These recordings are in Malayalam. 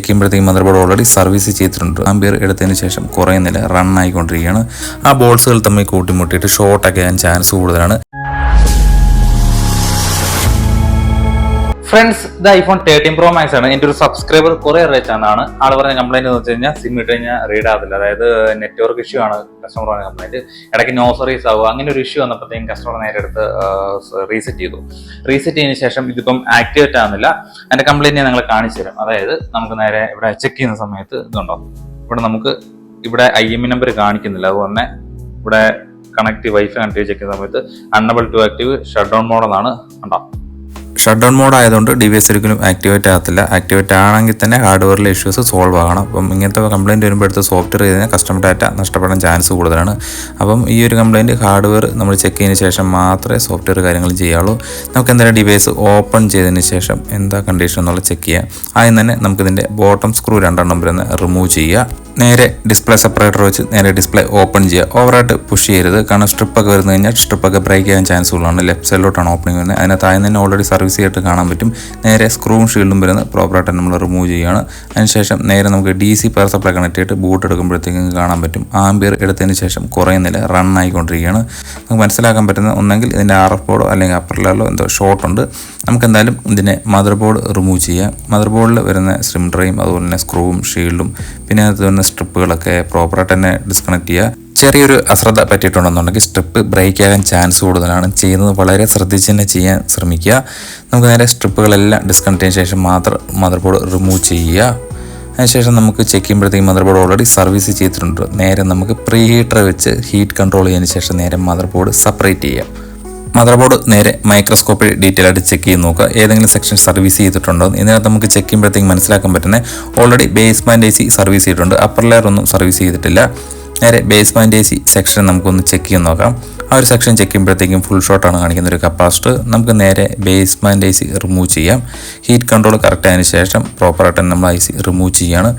ചെക്കുമ്പോഴത്തേക്കും മദർ ബോർഡ് ഓൾറെഡി സർവീസ് ചെയ്തിട്ടുണ്ട്. ആംബിയർ എടുത്തതിന് ശേഷം കുറയുന്നില്ല, റൺ ആയിക്കൊണ്ടിരിക്കുകയാണ്. ആ ബോൾസുകൾ തമ്മിൽ കൂട്ടിമുട്ടിയിട്ട് ഷോർട്ടൊക്കെ ആകാൻ ചാൻസ് കൂടുതലാണ്. ഫ്രണ്ട്സ്, ഇത് ഐഫോൺ 13 Pro Max ആണ്. എൻ്റെ ഒരു സബ്സ്ക്രൈബർ കുറെ അറിയിച്ചാണ് ആൾ പറഞ്ഞ കംപ്ലൈന്റ് എന്ന് വെച്ച് കഴിഞ്ഞാൽ സിം ഇട്ട് കഴിഞ്ഞാൽ റീഡ് ആകത്തില്ല. അതായത് നെറ്റ്വർക്ക് ഇഷ്യൂ ആണ് കസ്റ്റമർ പറഞ്ഞ കംപ്ലൈന്റ്. ഇടയ്ക്ക് നോ സർവീസ് ആവുക, അങ്ങനെ ഒരു ഇഷ്യൂ വന്നപ്പോഴത്തേക്കും കസ്റ്റമർ നേരെ എടുത്ത് റീസെറ്റ് ചെയ്തു. റീസെറ്റ് ചെയ്തതിന് ശേഷം ഇതിപ്പം ആക്ടിവേറ്റ് ആകുന്നില്ല. അതിന്റെ കംപ്ലൈന്റ് ഞങ്ങൾ കാണിച്ചു തരാം. അതായത് നമുക്ക് നേരെ ഇവിടെ ചെക്ക് ചെയ്യുന്ന സമയത്ത് ഇതുണ്ടോ, ഇവിടെ IME നമ്പർ കാണിക്കുന്നില്ല. അതുപോലെ തന്നെ ഇവിടെ വൈഫൈ കണക്ട് ചെക്ക് ചെയ്യുന്ന സമയത്ത് unable to active shut down മോഡെന്നാണ് കണ്ടോ. ഷട്ട് ഡൗൺ മോഡ് ആയതുകൊണ്ട് ഡിവൈസ് ഒരിക്കലും ആക്ടിവേറ്റ് ആകത്തില്ല. ആക്ടിവേറ്റ് ആണെങ്കിൽ തന്നെ ഹാർഡ്വെയറിലെ ഇഷ്യൂസ് സോൾവ് ആകണം. അപ്പം ഇങ്ങനത്തെ കംപ്ലയിൻറ്റ് വരുമ്പോഴത്തെ സോഫ്റ്റ്വെയർ ചെയ്ത് കഴിഞ്ഞാൽ കസ്റ്റമർ ഡാറ്റ നഷ്ടപ്പെടാൻ ചാൻസ് കൂടുതലാണ്. അപ്പം ഈ ഒരു കംപ്ലയിൻറ്റ് ഹാർഡ്വെയർ നമ്മൾ ചെക്ക് ചെയ്തതിന് ശേഷം മാത്രമേ സോഫ്റ്റ്വെയർ കാര്യങ്ങൾ ചെയ്യുള്ളൂ. നമുക്ക് എന്തായാലും ഡിവൈസ് ഓപ്പൺ ചെയ്തതിന് ശേഷം എന്താ കണ്ടീഷൻ എന്നുള്ളത് ചെക്ക് ചെയ്യാം. ആദ്യം തന്നെ നമുക്കിതിൻ്റെ ബോട്ടം സ്ക്രൂ 2 വരുന്ന റിമൂവ് ചെയ്യുക. നേരെ ഡിസ്പ്ലേ സെപ്പറേറ്റർ വെച്ച് നേരെ ഡിസ്പ്ലേ ഓപ്പൺ ചെയ്യുക. ഓവറായിട്ട് പുഷ് ചെയ്യരുത്, കാരണം സ്ട്രിപ്പൊക്കെ വരുന്നു കഴിഞ്ഞാൽ സ്ട്രിപ്പൊക്കെ ബ്രേക്ക് ചെയ്യാൻ ചാൻസ് ഉള്ളതാണ്. ലെഫ്റ്റ് സൈഡിലോട്ടാണ് ഓപ്പണിംഗ് വരുന്നത്. അതിനകത്ത് ആദ്യം തന്നെ ഓൾറെഡി സർവീസ് ചെയ്തിട്ട് കാണാൻ പറ്റും. നേരെ സ്ക്രൂവും ഷീൽഡും വരുന്നത് പ്രോപ്പറായിട്ട് നമ്മൾ റിമൂവ് ചെയ്യുകയാണ്. അതിനുശേഷം നേരെ നമുക്ക് DC പവർ സപ്ലൈ കണക്ട് ചെയ്തിട്ട് ബൂട്ട് എടുക്കുമ്പോഴത്തേക്കും കാണാൻ പറ്റും ആംബിയർ എടുത്തതിന് ശേഷം കുറയുന്നില്ല, റൺ ആയിക്കൊണ്ടിരിക്കുകയാണ്. നമുക്ക് മനസ്സിലാക്കാൻ പറ്റുന്ന ഒന്നെങ്കിൽ ഇതിൻ്റെ RF ബോർഡോ അല്ലെങ്കിൽ അപ്പർ ലെവലോ എന്തോ ഷോർട്ട് ഉണ്ട്. നമുക്ക് എന്തായാലും ഇതിൻ്റെ മദർ ബോർഡ് റിമൂവ് ചെയ്യാം. മദർ ബോർഡിൽ വരുന്ന സിം ഡ്രൈവും അതുപോലെ തന്നെ സ്ക്രൂവും ഷീൽഡും പിന്നെ അത് വരുന്ന സ്ട്രിപ്പുകളൊക്കെ പ്രോപ്പറായിട്ട് തന്നെ ഡിസ്കണക്ട് ചെയ്യുക. ചെറിയൊരു അശ്രദ്ധ പറ്റിയിട്ടുണ്ടെന്നുണ്ടെങ്കിൽ സ്ട്രിപ്പ് ബ്രേക്ക് ആകാൻ ചാൻസ് കൂടുതലാണ്. ചെയ്യുന്നത് വളരെ ശ്രദ്ധിച്ച് തന്നെ ചെയ്യാൻ ശ്രമിക്കുക. നമുക്ക് നേരെ സ്ട്രിപ്പുകളെല്ലാം ഡിസ്കണക്ട് ചെയ്തതിന് ശേഷം മാത്രം മദർ ബോർഡ് റിമൂവ് ചെയ്യുക. അതിനുശേഷം നമുക്ക് ചെക്ക് ചെയ്യുമ്പോഴത്തേക്കും മദർ ബോർഡ് ഓൾറെഡി സർവീസ് ചെയ്തിട്ടുണ്ട്. നേരെ നമുക്ക് പ്രീ ഹീറ്റർ വെച്ച് ഹീറ്റ് കൺട്രോൾ ചെയ്തതിന് ശേഷം നേരെ മദർ ബോർഡ് സെപ്പറേറ്റ് ചെയ്യാം. മദർ ബോർഡ് നേരെ മൈക്രോസ്കോപ്പിൽ ഡീറ്റെയിൽ ആയിട്ട് ചെക്ക് ചെയ്ത് നോക്കുക, ഏതെങ്കിലും സെക്ഷൻ സർവീസ് ചെയ്തിട്ടുണ്ടോ. ഇതിനകത്ത് നമുക്ക് ചെക്ക് ചെയ്യുമ്പോഴത്തേക്കും മനസ്സിലാക്കാൻ പറ്റുന്നത് ഓൾറെഡി ബേസ്മെൻറ്റ് AC സർവീസ് ചെയ്തിട്ടുണ്ട്, അപ്പർ ലെയർ ഒന്നും സർവീസ് ചെയ്തിട്ടില്ല. നേരെ ബേസ്മെൻറ്റ് AC സെക്ഷൻ നമുക്കൊന്ന് ചെക്ക് ചെയ്ത് നോക്കാം. ആ ഒരു സെക്ഷൻ ചെക്ക് ചെയ്യുമ്പോഴത്തേക്കും ഫുൾ ഷോട്ടാണ് കാണിക്കുന്ന ഒരു കപ്പാസിറ്റർ. നമുക്ക് നേരെ ബേസ്മെൻറ്റ് AC റിമൂവ് ചെയ്യാം. ഹീറ്റ് കൺട്രോൾ കറക്റ്റ് ആയതിനു ശേഷം പ്രോപ്പറായിട്ട് നമ്മൾ IC റിമൂവ് ചെയ്യാണ്.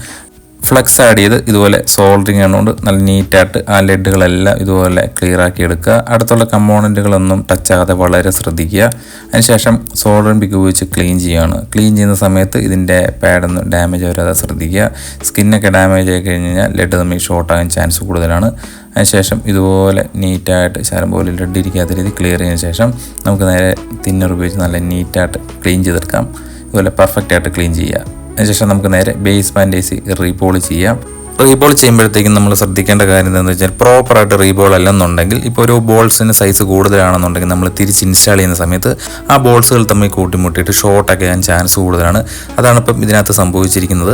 ഫ്ലക്സ് ആഡ് ചെയ്ത് ഇതുപോലെ സോൾഡറിങ് ആയതുകൊണ്ട് നല്ല നീറ്റായിട്ട് ആ ലെഡുകളെല്ലാം ഇതുപോലെ ക്ലിയർ ആക്കി എടുക്കുക. അടുത്തുള്ള കമ്പോണൻറ്റുകളൊന്നും ടച്ച് ആകാതെ വളരെ ശ്രദ്ധിക്കുക. അതിനുശേഷം സോൾഡറിങ് പിക്ക് ഉപയോഗിച്ച് ക്ലീൻ ചെയ്യുകയാണ്. ക്ലീൻ ചെയ്യുന്ന സമയത്ത് ഇതിൻ്റെ പാഡൊന്നും ഡാമേജ് വരാതെ ശ്രദ്ധിക്കുക. സ്കിന്നൊക്കെ ഡാമേജ് ആയി കഴിഞ്ഞാൽ ലെഡ് തമ്മിൽ ഷോർട്ടാകാൻ ചാൻസ് കൂടുതലാണ്. അതിനുശേഷം ഇതുപോലെ നീറ്റായിട്ട് ശരം പോലെ ലെഡ് ഇരിക്കാത്ത രീതി ക്ലിയർ ചെയ്തതിന് ശേഷം നമുക്ക് നേരെ തിന്നർ ഉപയോഗിച്ച് നല്ല നീറ്റായിട്ട് ക്ലീൻ ചെയ്തെടുക്കാം. ഇതുപോലെ പെർഫെക്റ്റ് ആയിട്ട് ക്ലീൻ ചെയ്യുക. അതിനുശേഷം നമുക്ക് നേരെ ബേസ്മെൻറ്റ് AC റീബോൾ ചെയ്യാം. റീബോൾ ചെയ്യുമ്പോഴത്തേക്കും നമ്മൾ ശ്രദ്ധിക്കേണ്ട കാര്യം എന്താണെന്ന് വെച്ചാൽ പ്രോപ്പറായിട്ട് റീബോൾ അല്ലെന്നുണ്ടെങ്കിൽ ഇപ്പോൾ ഒരു ബോൾസിന് സൈസ് കൂടുതലാണെന്നുണ്ടെങ്കിൽ നമ്മൾ തിരിച്ച് ഇൻസ്റ്റാൾ ചെയ്യുന്ന സമയത്ത് ആ ബോൾസുകൾ തമ്മിൽ കൂട്ടിമുട്ടിയിട്ട് ഷോർട്ടൊക്കെ ആകാൻ ചാൻസ് കൂടുതലാണ്. അതാണ് ഇപ്പം ഇതിനകത്ത് സംഭവിച്ചിരിക്കുന്നത്.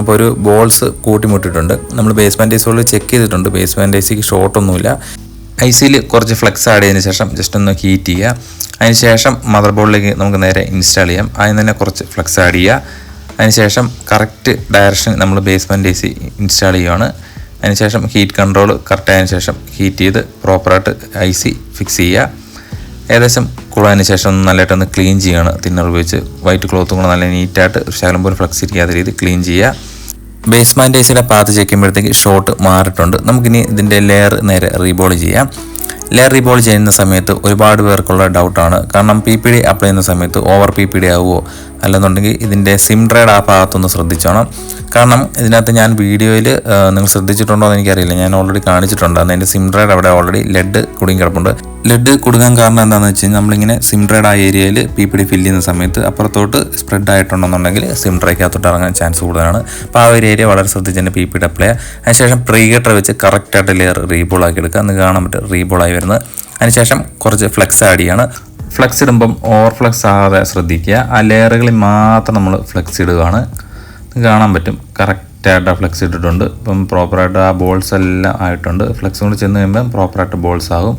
അപ്പോൾ ഒരു ബോൾസ് കൂട്ടിമുട്ടിയിട്ടുണ്ട്. നമ്മൾ ബേസ്മെൻറ്റ് AC ചെക്ക് ചെയ്തിട്ടുണ്ട്, ബേസ്മെൻറ്റ് ACക്ക് ഷോർട്ടൊന്നുമില്ല. ICയിൽ കുറച്ച് ഫ്ലെക്സ് ആഡ് ചെയ്തതിന് ശേഷം ജസ്റ്റ് ഒന്ന് ഹീറ്റ് ചെയ്യുക. അതിനുശേഷം മദർ ബോർഡിലേക്ക് നമുക്ക് നേരെ ഇൻസ്റ്റാൾ ചെയ്യാം. അതിന് തന്നെ കുറച്ച് ഫ്ലെക്സ് ആഡ് ചെയ്യുക. അതിനുശേഷം കറക്റ്റ് ഡയറക്ഷൻ നമ്മൾ ബേസ്മെൻറ്റ് AC ഇൻസ്റ്റാൾ ചെയ്യുകയാണ്. അതിനുശേഷം ഹീറ്റ് കൺട്രോൾ കറക്റ്റ് ആയതിനു ശേഷം ഹീറ്റ് ചെയ്ത് പ്രോപ്പറായിട്ട് IC ഫിക്സ് ചെയ്യുക. ഏകദേശം കൂടാതിന് ശേഷം നല്ലതായിട്ടൊന്ന് ക്ലീൻ ചെയ്യുകയാണ്. തിന്നർ ഉപയോഗിച്ച് വൈറ്റ് ക്ലോത്തും കൂടെ നല്ല നീറ്റായിട്ട് ശകലം പോലും ഫ്ലക്സ് ഇരിക്കാത്ത രീതി ക്ലീൻ ചെയ്യുക. ബേസ്മെൻറ്റ് ACയുടെ പാത്ത് ചെക്ക് ചെയ്യുമ്പോഴത്തേക്ക് ഷോർട്ട് മാറിയിട്ടുണ്ട്. നമുക്കിനി ഇതിൻ്റെ ലെയർ നേരെ റീബോൾ ചെയ്യാം. ലെയർ റീബോൾ ചെയ്യുന്ന സമയത്ത് ഒരുപാട് പേർക്കുള്ള ഡൗട്ടാണ്, കാരണം PPD അപ്ലൈ ചെയ്യുന്ന സമയത്ത് ഓവർ PPD ആവുമോ, അല്ലെന്നുണ്ടെങ്കിൽ ഇതിൻ്റെ സിം ഡ്രൈഡ് ആ ഭാഗത്തൊന്ന് ശ്രദ്ധിച്ചോണം. കാരണം ഇതിനകത്ത് ഞാൻ വീഡിയോയിൽ നിങ്ങൾ ശ്രദ്ധിച്ചിട്ടുണ്ടോ എന്ന് എനിക്കറിയില്ല, ഞാൻ ഓൾറെഡി കാണിച്ചിട്ടുണ്ട്. അന്ന് എൻ്റെ സിം ഡ്രൈഡ് അവിടെ ഓൾറെഡി ലെഡ് കുടുങ്ങി കിടപ്പുണ്ട്. ലെഡ് കുടുങ്ങാൻ കാരണം എന്താണെന്ന് വെച്ച് കഴിഞ്ഞാൽ നമ്മളിങ്ങനെ സിം ഡ്രൈഡ് ആ ഏരിയയിൽ PPD ഫില്ല് ചെയ്യുന്ന സമയത്ത് അപ്പുറത്തോട്ട് സ്പ്രെഡ് ആയിട്ടുണ്ടെന്നുണ്ടെങ്കിൽ സിം ഡ്രൈക്കകത്തോട്ട് ഇറങ്ങാൻ ചാൻസ് കൂടുതലാണ്. അപ്പോൾ ആ ഒരു ഏരിയ വളരെ ശ്രദ്ധിച്ച് തന്നെ PPD അപ്ലൈ ചെയ്യുക. അതിനുശേഷം പ്രീ ഹീറ്റർ വെച്ച് കറക്റ്റായിട്ട് ലെയർ റീബോൾ ആക്കി എടുക്കുക. അന്ന് കാണാൻ പറ്റും റീബോൾ ആയി വരുന്നത്. അതിനുശേഷം കുറച്ച് ഫ്ലെക്സ് ആഡ് ചെയ്യാണ്. ഫ്ലെക്സ് ഇടുമ്പം ഓവർ ഫ്ലെക്സ് ആകാതെ ശ്രദ്ധിക്കുക. ആ ലെയറുകളിൽ മാത്രം നമ്മൾ ഫ്ലെക്സ് ഇടുകയാണ്. കാണാൻ പറ്റും കറക്റ്റായിട്ട് ഫ്ലെക്സ് ഇട്ടിട്ടുണ്ട്. ഇപ്പം പ്രോപ്പറായിട്ട് ആ ബോൾസ് എല്ലാം ആയിട്ടുണ്ട്. ഫ്ലെക്സ് കൊണ്ട് ചെന്ന് കഴിയുമ്പം പ്രോപ്പറായിട്ട് ബോൾസ് ആകും.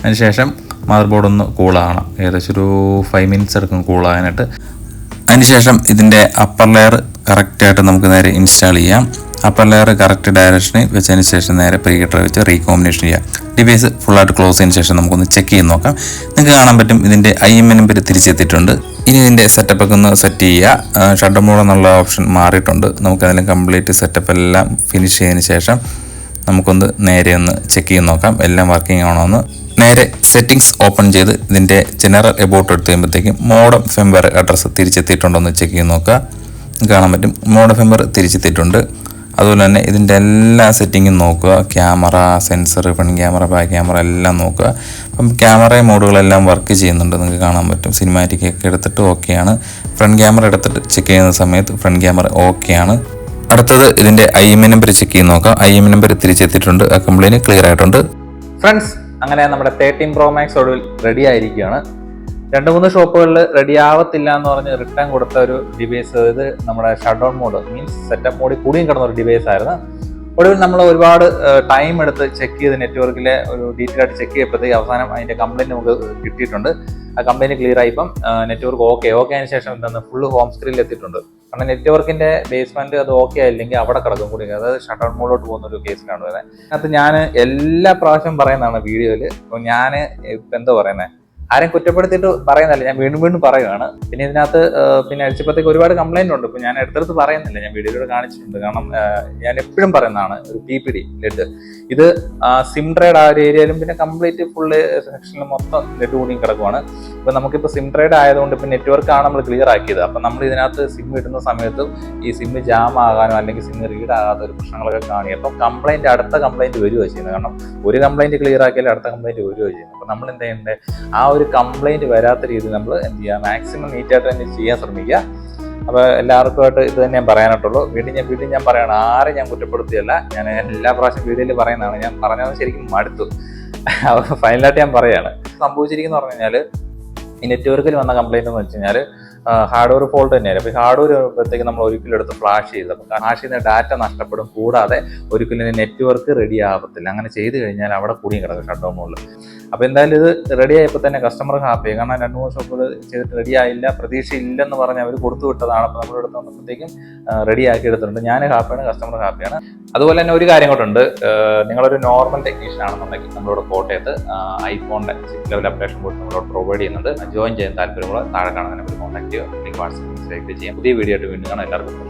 അതിനുശേഷം മദർ ബോർഡ് ഒന്ന് കൂളാകണം. ഏകദേശം ഒരു 5 മിനിറ്റ്സ് എടുക്കും കൂളാകാനായിട്ട്. അതിനുശേഷം ഇതിൻ്റെ അപ്പർ ലെയർ കറക്റ്റായിട്ട് നമുക്ക് നേരെ ഇൻസ്റ്റാൾ ചെയ്യാം. അപ്പർ ലെയർ കറക്റ്റ് ഡയറക്ഷനിൽ വെച്ചതിന് ശേഷം നേരെ പ്രീ ഹീറ്റർ വെച്ച് റീകോമ്പിനേഷൻ ചെയ്യാം. ഡിവൈസ് ഫുള്ളായിട്ട് ക്ലോസ് ചെയ്തതിന് ശേഷം നമുക്കൊന്ന് ചെക്ക് ചെയ്ത് നോക്കാം. നിങ്ങൾക്ക് കാണാൻ പറ്റും ഇതിൻ്റെ IME നമ്പർ തിരിച്ചെത്തിയിട്ടുണ്ട്. ഇനി ഇതിൻ്റെ സെറ്റപ്പൊക്കെ ഒന്ന് സെറ്റ് ചെയ്യുക. ഷട്ട് ഡൗൺ മോഡ് എന്നുള്ള ഓപ്ഷൻ മാറിയിട്ടുണ്ട്. നമുക്കതിന് കംപ്ലീറ്റ് സെറ്റപ്പ് എല്ലാം ഫിനിഷ് ചെയ്തതിന് ശേഷം നമുക്കൊന്ന് നേരെ ഒന്ന് ചെക്ക് ചെയ്ത് നോക്കാം എല്ലാം വർക്കിംഗ് ആണോ എന്ന്. നേരെ സെറ്റിംഗ്സ് ഓപ്പൺ ചെയ്ത് ഇതിൻ്റെ ജനറൽ എബൌട്ട് എടുത്ത് കഴിയുമ്പോഴത്തേക്കും മോഡം ഫെംവെയർ അഡ്രസ്സ് തിരിച്ചെത്തിയിട്ടുണ്ടോ എന്ന് ചെക്ക് ചെയ്ത് നോക്കുക. കാണാൻ പറ്റും. മോഡ് ഓഫ് എംബർ തിരിച്ചെത്തിയിട്ടുണ്ട്. അതുപോലെ തന്നെ ഇതിൻ്റെ എല്ലാ സെറ്റിങ്ങും നോക്കുക. Camera, sensor, front camera, back camera എല്ലാം നോക്കുക. അപ്പം ക്യാമറ മോഡുകളെല്ലാം വർക്ക് ചെയ്യുന്നുണ്ട്, നിങ്ങൾക്ക് കാണാൻ പറ്റും. സിനിമാറ്റിക് ഒക്കെ എടുത്തിട്ട് ഓക്കെയാണ്. ഫ്രണ്ട് ക്യാമറ എടുത്തിട്ട് ചെക്ക് ചെയ്യുന്ന സമയത്ത് ഫ്രണ്ട് ക്യാമറ ഓക്കെയാണ്. അടുത്തത് ഇതിൻ്റെ IMEI നമ്പർ ചെക്ക് ചെയ്ത് നോക്കാം. IMEI നമ്പർ തിരിച്ചെത്തിയിട്ടുണ്ട്. ആ കംപ്ലയിൻറ്റ് ക്ലിയർ ആയിട്ടുണ്ട്. ഫ്രണ്ട്സ്, അങ്ങനെ നമ്മുടെ 13 Pro Max ഒടുവിൽ റെഡി ആയിരിക്കുകയാണ്. 2-3 ഷോപ്പുകളിൽ റെഡി ആവത്തില്ല എന്ന് പറഞ്ഞ് റിട്ടേൺ കൊടുത്ത ഒരു ഡിവൈസ്, ഇത് നമ്മുടെ shut down mode means setup മോഡിൽ കൂടിയും കിടന്ന ഒരു ഡിവൈസ് ആയിരുന്നു. ഒടുവിൽ നമ്മൾ ഒരുപാട് ടൈം എടുത്ത് ചെക്ക് ചെയ്ത് നെറ്റ്വർക്കിലെ ഒരു ഡീറ്റെയിൽ ആയിട്ട് ചെക്ക് ചെയ്യപ്പോഴത്തേക്ക് അവസാനം അതിൻ്റെ കംപ്ലയിൻറ്റ് നമുക്ക് കിട്ടിയിട്ടുണ്ട്. ആ കംപ്ലയിൻറ്റ് ക്ലിയർ ആയി. ഇപ്പം നെറ്റ്വർക്ക് ഓക്കെ ആയതിനു ശേഷം എന്താണ് ഫുള്ള് ഹോം സ്ക്രീനിൽ എത്തിയിട്ടുണ്ട്. കാരണം നെറ്റ്വർക്കിന്റെ ബേസ്മെന്റ് അത് ഓക്കെ ആയില്ലെങ്കിൽ അവിടെ കിടക്കും കൂടി, അതായത് ഷട്ട് ഡൗൺ മോഡിലോട്ട് പോകുന്ന ഒരു കേസിലാണ് വരുന്നത്. അതിനകത്ത് ഞാൻ എല്ലാ പ്രാവശ്യം പറയുന്നതാണ് വീഡിയോയിൽ. അപ്പോൾ ഞാൻ ഇപ്പം എന്താ പറയുന്നത്, ആരെയും കുറ്റപ്പെടുത്തിയിട്ട് പറയുന്നില്ല, ഞാൻ വീണ്ടും വീണ്ടും പറയുകയാണ്. പിന്നെ ഇതിനകത്ത് പിന്നെ അടിച്ചപ്പോഴത്തേക്ക് ഒരുപാട് കംപ്ലൈന്റ് ഉണ്ട്. ഇപ്പൊ ഞാൻ എടുത്തെടുത്ത് പറയുന്നില്ല, ഞാൻ വീഡിയോയിലൂടെ കാണിച്ചിട്ടുണ്ട്. കാരണം ഞാൻ എപ്പോഴും പറയുന്നതാണ് ഒരു PPD ലെഡ്, ഇത് സിം ട്രേഡ് ആ ഒരു ഏരിയയിലും പിന്നെ കംപ്ലീറ്റ് ഫുള്ള് സെക്ഷനിൽ മൊത്തം ലെഡ് കൂടിയും കിടക്കുവാണ്. ഇപ്പൊ നമുക്കിപ്പോൾ സിം ട്രേഡ് ആയതുകൊണ്ട് ഇപ്പൊ നെറ്റ്വർക്കാണ് നമ്മൾ ക്ലിയർ ആക്കിയത്. അപ്പൊ നമ്മൾ ഇതിനകത്ത് സിം ഇടുന്ന സമയത്ത് ഈ സിം ജാം ആകാനോ അല്ലെങ്കിൽ സിം റീഡ് ആകാത്ത ഒരു പ്രശ്നങ്ങളൊക്കെ കാണി. അപ്പം അടുത്ത കംപ്ലൈന്റ് വരികയോ ചെയ്യുന്നത്. കാരണം ഒരു കംപ്ലൈന്റ് ക്ലിയർ ആക്കിയാലും അടുത്ത കംപ്ലൈന്റ് വരികയോ ചെയ്യുന്നത്. അപ്പൊ നമ്മൾ എന്താ ചെയ്യേണ്ടത്, ആ ഒരു കംപ്ലൈന്റ് വരാത്ത രീതിയിൽ നമ്മൾ എന്ത് ചെയ്യുക, മാക്സിമം നീറ്റായിട്ട് തന്നെ ചെയ്യാൻ ശ്രമിക്കുക. അപ്പോൾ എല്ലാവർക്കുമായിട്ട് ഇത് തന്നെ ഞാൻ പറയാനായിട്ടുള്ളൂ. വീണ്ടും ഞാൻ പറയണം, ആരും ഞാൻ കുറ്റപ്പെടുത്തിയല്ല, ഞാൻ എല്ലാ പ്രാവശ്യം വീഡിയോയിൽ പറയുന്നതാണ്. ഞാൻ പറഞ്ഞത് ശരിക്കും മടുത്തു. ഫൈനലായിട്ട് ഞാൻ പറയാണ് സംഭവിച്ചിരിക്കുന്ന പറഞ്ഞു കഴിഞ്ഞാൽ, ഈ നെറ്റ്വർക്കിൽ വന്ന കംപ്ലൈന്റ് എന്ന് വെച്ച് കഴിഞ്ഞാൽ ഹാർഡ്വെയർ ഫോൾട്ട് തന്നെയായിരുന്നു. അപ്പോൾ ഹാർഡ്വെയർ വരുമ്പോഴത്തേക്ക് നമ്മൾ ഒരിക്കലും എടുത്ത് ഫ്ലാഷ് ചെയ്ത്, അപ്പോൾ ഫ്ലാഷ് ചെയ്യുന്ന ഡാറ്റ നഷ്ടപ്പെടും. കൂടാതെ ഒരിക്കലും നെറ്റ്വർക്ക് റെഡി ആവത്തില്ല. അങ്ങനെ ചെയ്ത് കഴിഞ്ഞാൽ അവിടെ കൂടിയും കിടക്കും ഷട്ട് ഡൗൺ മോഡിൽ. അപ്പോൾ എന്തായാലും ഇത് റെഡി ആയപ്പോൾ തന്നെ കസ്റ്റമർ ഹാപ്പിയായി. കാരണം 2-3 ഷോപ്പുകൾ ചെയ്തിട്ട് റെഡി ആയില്ല, പ്രതീക്ഷയില്ലെന്ന് പറഞ്ഞ് അവർ കൊടുത്തു വിട്ടതാണ്. അപ്പോൾ നമ്മുടെ അടുത്ത് വന്നപ്പോഴത്തേക്കും റെഡി ആക്കി എടുത്തിട്ടുണ്ട്. ഞാൻ ഹാപ്പിയാണ്, കസ്റ്റമർ ഹാപ്പിയാണ്. അതുപോലെ തന്നെ ഒരു കാര്യം കൊണ്ടുണ്ട്, നിങ്ങളൊരു നോർമൽ ടെക്നീഷ്യൻ ആണെന്നുണ്ടെങ്കിൽ നമ്മളോട് കോട്ടയത്ത് ഐഫോണിന്റെ 6 ലെവൽ അപ്ഡേഷൻ കോഡ് നമ്മളോട് പ്രൊവൈഡ് ചെയ്യുന്നുണ്ട്. ജോയിൻ ചെയ്യാൻ താല്പര്യമുള്ള താഴെ കാണുന്ന നമ്പറിൽ കോൺടാക്ട് ചെയ്യുക, അല്ലെങ്കിൽ വാട്സാപ്പിൽ മെസ്സേജ് ചെയ്യാം. പുതിയ വീഡിയോ ആയിട്ട് വീണ്ടും കാണാം. എല്ലാവർക്കും